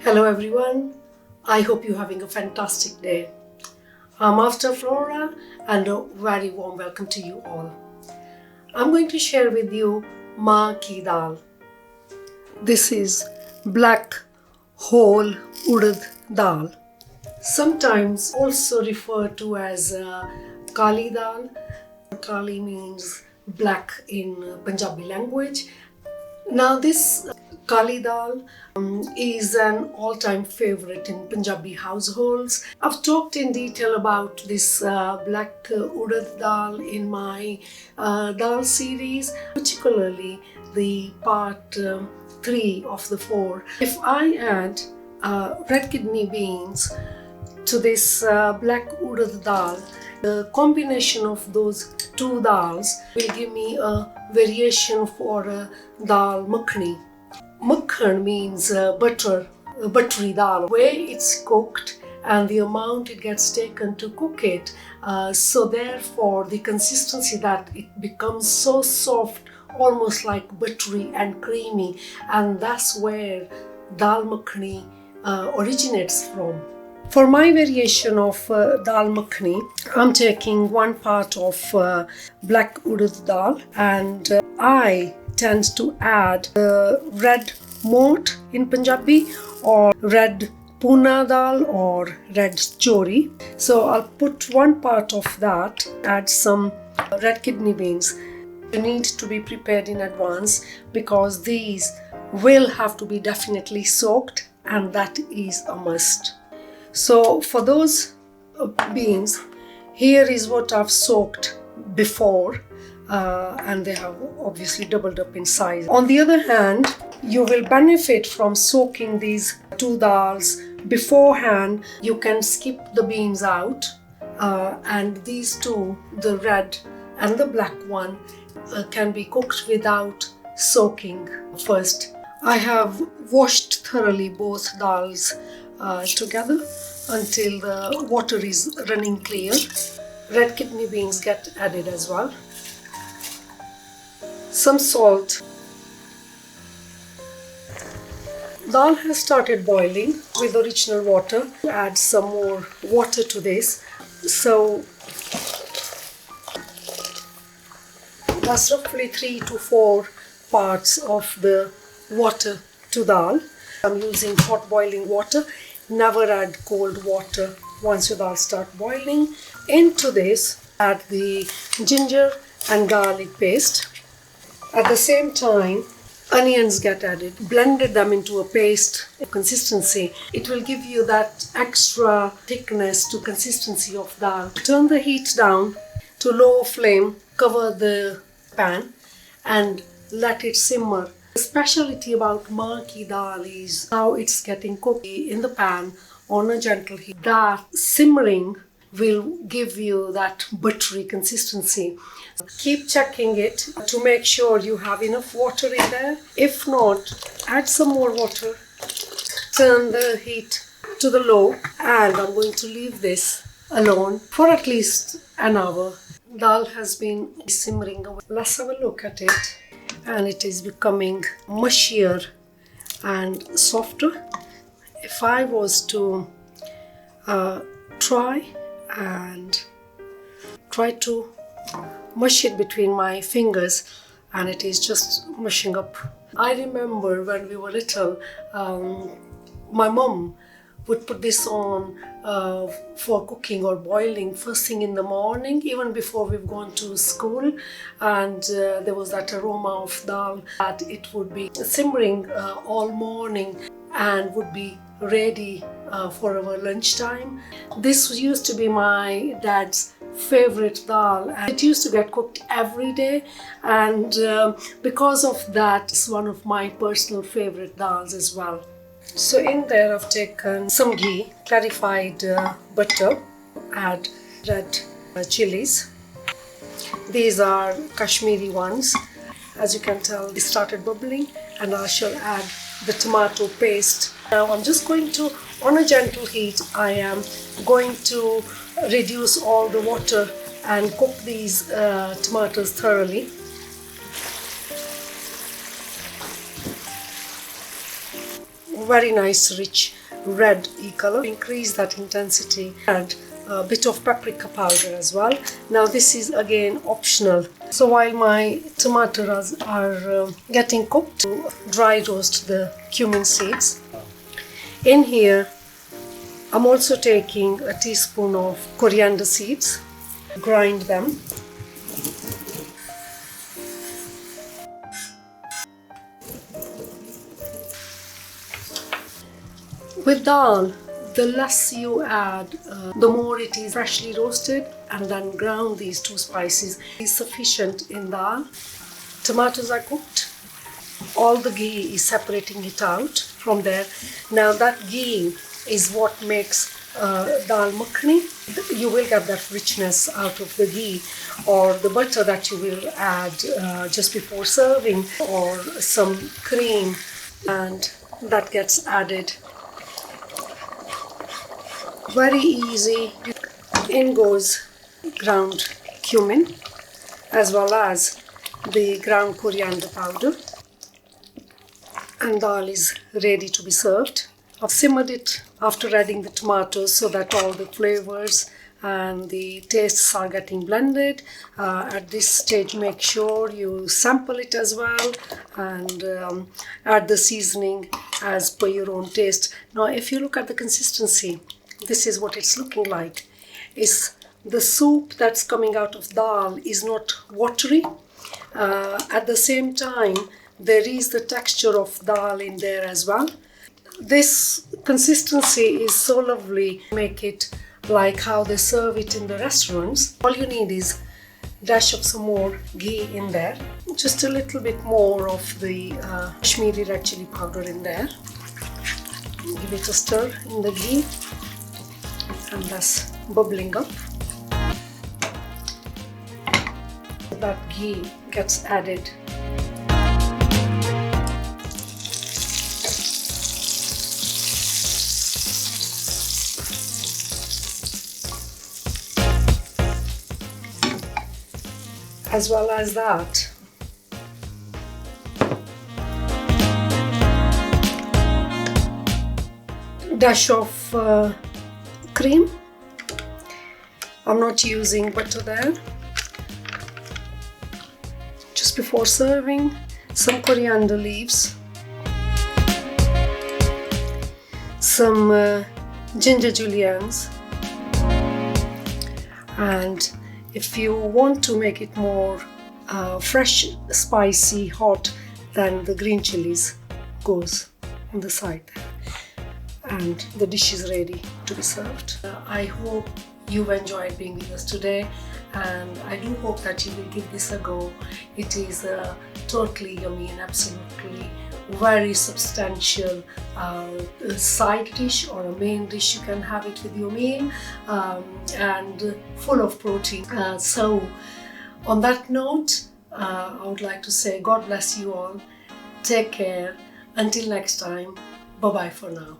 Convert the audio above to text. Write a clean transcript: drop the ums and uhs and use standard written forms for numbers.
Hello everyone, I hope you're having a fantastic day. I'm Avtaars Flora and a very warm welcome to you all. I'm going to share with you makhni dal. This is black whole urad dal, sometimes also referred to as kali dal. Kali means black in Punjabi language. Now this kali dal is an all-time favorite in Punjabi households. I've talked in detail about this black urad dal in my dal series, particularly the part 3 of the 4. If I add red kidney beans to this black urad dal, the combination of those two dals will give me a variation for a dal makhni. Makhan means butter, buttery dal. The way it's cooked and the amount it gets taken to cook it, so therefore the consistency that it becomes so soft, almost like buttery and creamy, and that's where dal makhni originates from. For my variation of dal makhni, I'm taking 1 part of black urad dal, and I tend to add red moat in Punjabi, or red puna dal, or red chori. So I'll put 1 part of that, add some red kidney beans. You need to be prepared in advance because these will have to be definitely soaked, and that is a must. So for those beans, here is what I've soaked before, and they have obviously doubled up in size. On the other hand, you will benefit from soaking these 2 dals beforehand. You can skip the beans out, and these 2, the red and the black one, can be cooked without soaking first. I have washed thoroughly both dals together until the water is running clear. Red kidney beans get added as well. Some salt. Dal has started boiling with original water. Add some more water to this. So that's roughly 3 to 4 parts of the water to dal. I'm using hot boiling water. Never add cold water once your dal start boiling. Into this, add the ginger and garlic paste. At the same time, onions get added. Blended them into a paste consistency. It will give you that extra thickness to consistency of dal. Turn the heat down to low flame. Cover the pan and let it simmer. The specialty about makhni dal is how it's getting cooked in the pan on a gentle heat. That simmering will give you that buttery consistency. Keep checking it to make sure you have enough water in there. If not, add some more water. Turn the heat to the low, and I'm going to leave this alone for at least an hour. Dal has been simmering away. Let's have a look at it. And it is becoming mushier and softer. If I was to try to mush it between my fingers, and it is just mushing up. I remember when we were little, my mom would put this on for cooking or boiling first thing in the morning, even before we've gone to school, and there was that aroma of dal that it would be simmering all morning and would be ready for our lunchtime. This used to be my dad's favorite dal, and it used to get cooked every day, and because of that, it's one of my personal favorite dals as well. So in there I've taken some ghee, clarified butter, add red chilies. These are Kashmiri ones. As you can tell, they started bubbling, and I shall add the tomato paste. Now I'm just going to, on a gentle heat, I am going to reduce all the water and cook these tomatoes thoroughly. very nice rich red color. Increase that intensity. Add a bit of paprika powder as well. Now this is again optional. So while my tomatoes are getting cooked, dry roast the cumin seeds. In here I'm also taking a teaspoon of coriander seeds, grind them. With dal, the less you add, the more it is freshly roasted, and then ground these two spices is sufficient in dal. Tomatoes are cooked. All the ghee is separating it out from there. Now that ghee is what makes dal makhni. You will get that richness out of the ghee, or the butter that you will add just before serving, or some cream, and that gets added. Very easy. In goes ground cumin as well as the ground coriander powder, and dal is ready to be served. I've simmered it after adding the tomatoes so that all the flavors and the tastes are getting blended. At this stage, make sure you sample it as well and add the seasoning as per your own taste. Now if you look at the consistency, this is what it's looking like. Is the soup that's coming out of dal is not watery. At the same time, there is the texture of dal in there as well. This consistency is so lovely. Make it like how they serve it in the restaurants. All you need is a dash of some more ghee in there. Just a little bit more of the Kashmiri red chili powder in there. Give it a stir in the ghee. And that's bubbling up. That ghee gets added. As well as that, dash of cream. I'm not using butter there. Just before serving, some coriander leaves, some ginger juliennes, and if you want to make it more fresh, spicy, hot, then the green chilies goes on the side there. And the dish is ready to be served. I hope you've enjoyed being with us today, and I do hope that you will give this a go. It is totally yummy and absolutely very substantial side dish or a main dish. You can have it with your meal, and full of protein. So on that note, I would like to say God bless you all. Take care. Until next time, bye bye for now.